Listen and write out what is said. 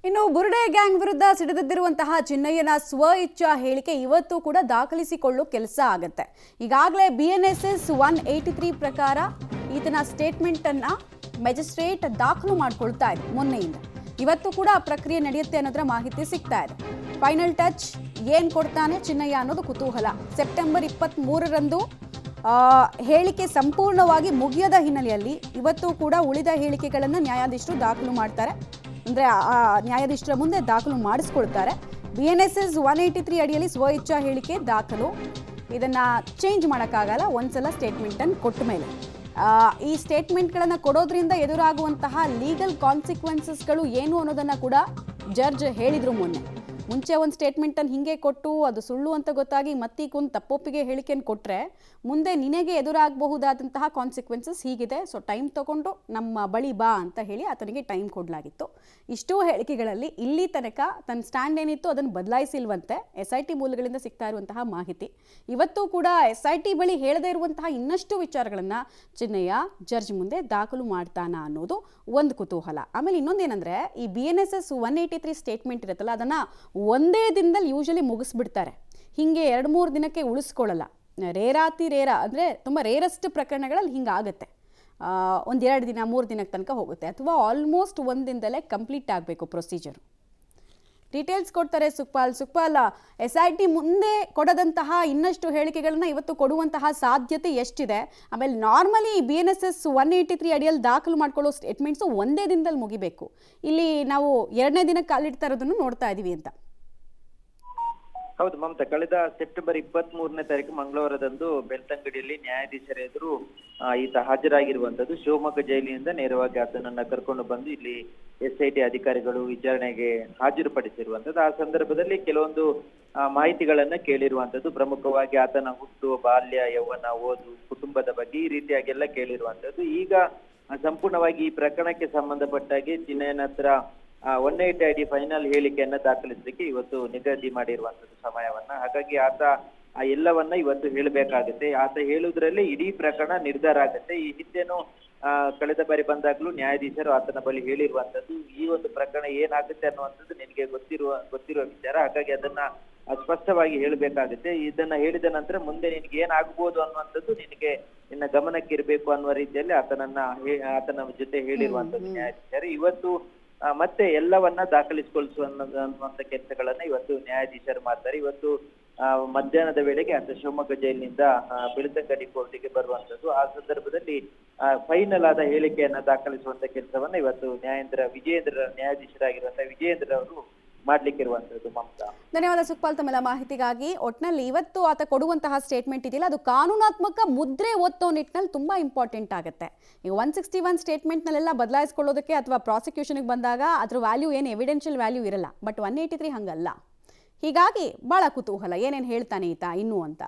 ಇನ್ನು ಬುರುಡೆ ಗ್ಯಾಂಗ್ ವಿರುದ್ಧ ಸಿಡಿದಿರುವಂತಹ ಚಿನ್ನಯ್ಯನ ಸ್ವ ಇಚ್ಛಾ ಹೇಳಿಕೆ ಇವತ್ತು ಕೂಡ ದಾಖಲಿಸಿಕೊಳ್ಳೋ ಕೆಲಸ ಆಗುತ್ತೆ. ಈಗಾಗಲೇ BNSS 183 ಪ್ರಕಾರ ಈತನ ಸ್ಟೇಟ್ಮೆಂಟ್ ಅನ್ನ ಮ್ಯಾಜಿಸ್ಟ್ರೇಟ್ ದಾಖಲು ಮಾಡಿಕೊಳ್ತಾ ಇದೆ. ಮೊನ್ನೆಯಿಂದ ಇವತ್ತು ಕೂಡ ಪ್ರಕ್ರಿಯೆ ನಡೆಯುತ್ತೆ ಅನ್ನೋದರ ಮಾಹಿತಿ ಸಿಗ್ತಾ ಇದೆ. ಫೈನಲ್ ಟಚ್ ಏನ್ ಕೊಡ್ತಾನೆ ಚಿನ್ನಯ್ಯ ಅನ್ನೋದು ಕುತೂಹಲ. ಸೆಪ್ಟೆಂಬರ್ 23ರಂದು ಹೇಳಿಕೆ ಸಂಪೂರ್ಣವಾಗಿ ಮುಗಿಯದ ಹಿನ್ನೆಲೆಯಲ್ಲಿ ಇವತ್ತು ಕೂಡ ಉಳಿದ ಹೇಳಿಕೆಗಳನ್ನು ನ್ಯಾಯಾಧೀಶರು ದಾಖಲು ಮಾಡ್ತಾರೆ. ಅಂದರೆ ನ್ಯಾಯಾಧೀಶರ ಮುಂದೆ ದಾಖಲು ಮಾಡಿಸ್ಕೊಳ್ತಾರೆ. BNSS 183 ಅಡಿಯಲ್ಲಿ ಸ್ವ ಇಚ್ಛಾ ಹೇಳಿಕೆ ದಾಖಲು. ಇದನ್ನು ಚೇಂಜ್ ಮಾಡೋಕ್ಕಾಗಲ್ಲ ಒಂದ್ಸಲ ಸ್ಟೇಟ್ಮೆಂಟನ್ನು ಕೊಟ್ಟ ಮೇಲೆ. ಈ ಸ್ಟೇಟ್ಮೆಂಟ್ಗಳನ್ನು ಕೊಡೋದ್ರಿಂದ ಎದುರಾಗುವಂತಹ ಲೀಗಲ್ ಕಾನ್ಸಿಕ್ವೆನ್ಸಸ್ಗಳು ಏನು ಅನ್ನೋದನ್ನು ಕೂಡ ಜಡ್ಜ್ ಹೇಳಿದರು ಮೊನ್ನೆ. ಮುಂಚೆ ಒಂದು ಸ್ಟೇಟ್ಮೆಂಟನ್ನು ಹಿಂಗೆ ಕೊಟ್ಟು ಅದು ಸುಳ್ಳು ಅಂತ ಗೊತ್ತಾಗಿ ಮತ್ತೀಗೊಂದು ತಪ್ಪೊಪ್ಪಿಗೆ ಹೇಳಿಕೆಯನ್ನು ಕೊಟ್ಟರೆ ಮುಂದೆ ನಿನಗೆ ಎದುರಾಗಬಹುದಾದಂತಹ ಕಾನ್ಸಿಕ್ವೆನ್ಸಸ್ ಹೀಗಿದೆ, ಸೊ ಟೈಮ್ ತೊಗೊಂಡು ನಮ್ಮ ಬಳಿ ಬಾ ಅಂತ ಹೇಳಿ ಆತನಿಗೆ ಟೈಮ್ ಕೊಡಲಾಗಿತ್ತು. ಇಷ್ಟೂ ಹೇಳಿಕೆಗಳಲ್ಲಿ ಇಲ್ಲಿ ತನಕ ತನ್ನ ಸ್ಟ್ಯಾಂಡ್ ಏನಿತ್ತು ಅದನ್ನು ಬದಲಾಯಿಸಿಲ್ವಂತೆ. SIT ಮೂಲಗಳಿಂದ ಸಿಗ್ತಾ ಇರುವಂತಹ ಮಾಹಿತಿ. ಇವತ್ತು ಕೂಡ SIT ಬಳಿ ಹೇಳದೇ ಇರುವಂತಹ ಇನ್ನಷ್ಟು ವಿಚಾರಗಳನ್ನು ಚಿನ್ನಯ್ಯ ಜಡ್ಜ್ ಮುಂದೆ ದಾಖಲು ಮಾಡ್ತಾನಾ ಅನ್ನೋದು ಒಂದು ಕುತೂಹಲ. ಆಮೇಲೆ ಇನ್ನೊಂದೇನೆಂದರೆ ಈ BNSS 183 ಸ್ಟೇಟ್ಮೆಂಟ್ ಇರುತ್ತಲ್ಲ ಅದನ್ನು ಒಂದೇ ದಿನದಲ್ಲಿ ಯೂಶಲಿ ಮುಗಿಸ್ಬಿಡ್ತಾರೆ. ಹೀಗೆ 2-3 ದಿನಕ್ಕೆ ಉಳಿಸ್ಕೊಳ್ಳಲ್ಲ. ರೇರ ಅಂದರೆ ತುಂಬ ರೇರೆಸ್ಟ್ ಪ್ರಕರಣಗಳಲ್ಲಿ ಹಿಂಗಾಗುತ್ತೆ. 1-2 ದಿನ 3 ದಿನಕ್ಕೆ ತನಕ ಹೋಗುತ್ತೆ, ಅಥವಾ ಆಲ್ಮೋಸ್ಟ್ ಒಂದು ದಿನದಲ್ಲೇ ಕಂಪ್ಲೀಟ್ ಆಗಬೇಕು ಪ್ರೊಸೀಜರು. ಡೀಟೇಲ್ಸ್ ಕೊಡ್ತಾರೆ ಸುಕ್ಪಾಲ್. SIT ಮುಂದೆ ಕೊಡದಂತಹ ಇನ್ನಷ್ಟು ಹೇಳಿಕೆಗಳನ್ನ ಇವತ್ತು ಕೊಡುವಂತಹ ಸಾಧ್ಯತೆ ಎಷ್ಟಿದೆ? ಆಮೇಲೆ ನಾರ್ಮಲಿ BNSS 183 ಅಡಿಯಲ್ಲಿ ದಾಖಲು ಮಾಡ್ಕೊಳ್ಳೋ ಸ್ಟೇಟ್ಮೆಂಟ್ಸು ಒಂದೇ ದಿನದಲ್ಲಿ ಮುಗಿಬೇಕು. ಇಲ್ಲಿ ನಾವು 2ನೇ ದಿನಕ್ಕೆ ಕಾಲಿಡ್ತಾ ಇರೋದನ್ನು ನೋಡ್ತಾ ಇದೀವಿ ಅಂತ. ಹೌದು ಮಮತಾ, ಕಳೆದ ಸೆಪ್ಟೆಂಬರ್ 23ನೇ ತಾರೀಕು ಮಂಗಳವಾರದಂದು ಬೆಳ್ತಂಗಡಿಯಲ್ಲಿ ನ್ಯಾಯಾಧೀಶರ ಎದುರು ಈತ ಹಾಜರಾಗಿರುವಂತದ್ದು. ಶಿವಮೊಗ್ಗ ಜೈಲಿನಿಂದ ನೇರವಾಗಿ ಆತನನ್ನ ಕರ್ಕೊಂಡು ಬಂದು ಇಲ್ಲಿ SIT ಅಧಿಕಾರಿಗಳು ವಿಚಾರಣೆಗೆ ಹಾಜರುಪಡಿಸಿರುವಂತದ್ದು. ಆ ಸಂದರ್ಭದಲ್ಲಿ ಕೆಲವೊಂದು ಮಾಹಿತಿಗಳನ್ನ ಕೇಳಿರುವಂತದ್ದು. ಪ್ರಮುಖವಾಗಿ ಆತನ ಹುಟ್ಟು, ಬಾಲ್ಯ, ಯೌವನ, ಓದು, ಕುಟುಂಬದ ಬಗ್ಗೆ ಈ ರೀತಿಯಾಗೆಲ್ಲ ಕೇಳಿರುವಂತದ್ದು. ಈಗ ಸಂಪೂರ್ಣವಾಗಿ ಈ ಪ್ರಕರಣಕ್ಕೆ ಸಂಬಂಧಪಟ್ಟಾಗಿ ಚಿನ್ನಯ್ಯನ ಹತ್ರ 180 ಅಡಿ ಫೈನಲ್ ಹೇಳಿಕೆಯನ್ನ ದಾಖಲಿಸಲಿಕ್ಕೆ ಇವತ್ತು ನಿಗದಿ ಮಾಡಿರುವಂತದ್ದು ಸಮಯವನ್ನ. ಹಾಗಾಗಿ ಆತ ಎಲ್ಲವನ್ನ ಇವತ್ತು ಹೇಳಬೇಕಾಗುತ್ತೆ. ಆತ ಹೇಳುವುದ್ರಲ್ಲಿ ಇಡೀ ಪ್ರಕರಣ ನಿರ್ಧಾರ ಆಗುತ್ತೆ. ಈ ಹಿಂದೆನೂ ಕಳೆದ ಬಾರಿ ಬಂದಾಗ್ಲೂ ನ್ಯಾಯಾಧೀಶರು ಆತನ ಬಳಿ ಹೇಳಿರುವಂತದ್ದು ಈ ಒಂದು ಪ್ರಕರಣ ಏನಾಗುತ್ತೆ ಅನ್ನುವಂಥದ್ದು ನಿನಗೆ ಗೊತ್ತಿರುವ ವಿಚಾರ. ಹಾಗಾಗಿ ಅದನ್ನ ಸ್ಪಷ್ಟವಾಗಿ ಹೇಳಬೇಕಾಗುತ್ತೆ. ಇದನ್ನ ಹೇಳಿದ ನಂತರ ಮುಂದೆ ನಿನ್ಗೆ ಏನಾಗ್ಬೋದು ಅನ್ನುವಂಥದ್ದು ನಿನ್ನ ಗಮನಕ್ಕೆ ಇರಬೇಕು ಅನ್ನುವ ರೀತಿಯಲ್ಲಿ ಆತನ ಜೊತೆ ಹೇಳಿರುವಂತದ್ದು ನ್ಯಾಯಾಧೀಶರು. ಇವತ್ತು ಮತ್ತೆ ಎಲ್ಲವನ್ನ ದಾಖಲಿಸಿಕೊಳ್ಳುವಂತ ಕೆಲಸಗಳನ್ನ ಇವತ್ತು ನ್ಯಾಯಾಧೀಶರು ಮಾಡ್ತಾರೆ. ಇವತ್ತು ಮಧ್ಯಾಹ್ನದ ವೇಳೆಗೆ ಆತ ಶಿವಮೊಗ್ಗ ಜೈಲಿನಿಂದ ಬೆಳ್ತಂಗಡಿ ಕೋರ್ಟಿಗೆ ಬರುವಂತದ್ದು. ಆ ಸಂದರ್ಭದಲ್ಲಿ ಫೈನಲ್ ಆದ ಹೇಳಿಕೆಯನ್ನ ದಾಖಲಿಸುವಂತ ಕೆಲಸವನ್ನ ಇವತ್ತು ನ್ಯಾಯಾಧೀಶರಾಗಿರುವಂತಹ ವಿಜಯೇಂದ್ರ ಅವರು ಮಾಡ್ಲಿಕ್ಕಿರುವಂತದ್ದು. ಮಮತಾ, ಧನ್ಯವಾದ ಸುಕ್ಪಾಲ್ ತಮ್ಮೆಲ್ಲ ಮಾಹಿತಿಗಾಗಿ. ಒಟ್ನಲ್ಲಿ ಇವತ್ತು ಆತ ಕೊಡುವಂತಹ ಸ್ಟೇಟ್ಮೆಂಟ್ ಇದೆಯಲ್ಲ ಅದು ಕಾನೂನಾತ್ಮಕ ಮುದ್ರೆ ಒತ್ತೋ ನಿಟ್ಟಿನಲ್ಲಿ ತುಂಬಾ ಇಂಪಾರ್ಟೆಂಟ್ ಆಗುತ್ತೆ. ಈಗ 161 ಸ್ಟೇಟ್ಮೆಂಟ್ನಲ್ಲೆಲ್ಲ ಬದಲಾಯಿಸ್ಕೊಳ್ಳೋದಕ್ಕೆ ಅಥವಾ ಪ್ರಾಸಿಕ್ಯೂಷನ್ಗೆ ಬಂದಾಗ ಅದ್ರ ವ್ಯಾಲ್ಯೂ ಏನು ಎವಿಡೆನ್ಷಿಯಲ್ ವ್ಯಾಲ್ಯೂ ಇರಲ್ಲ. ಬಟ್ 183 ಹಂಗಲ್ಲ. ಹೀಗಾಗಿ ಬಹಳ ಕುತೂಹಲ ಏನೇನು ಹೇಳ್ತಾನೆ ಈತ ಇನ್ನೂ ಅಂತ.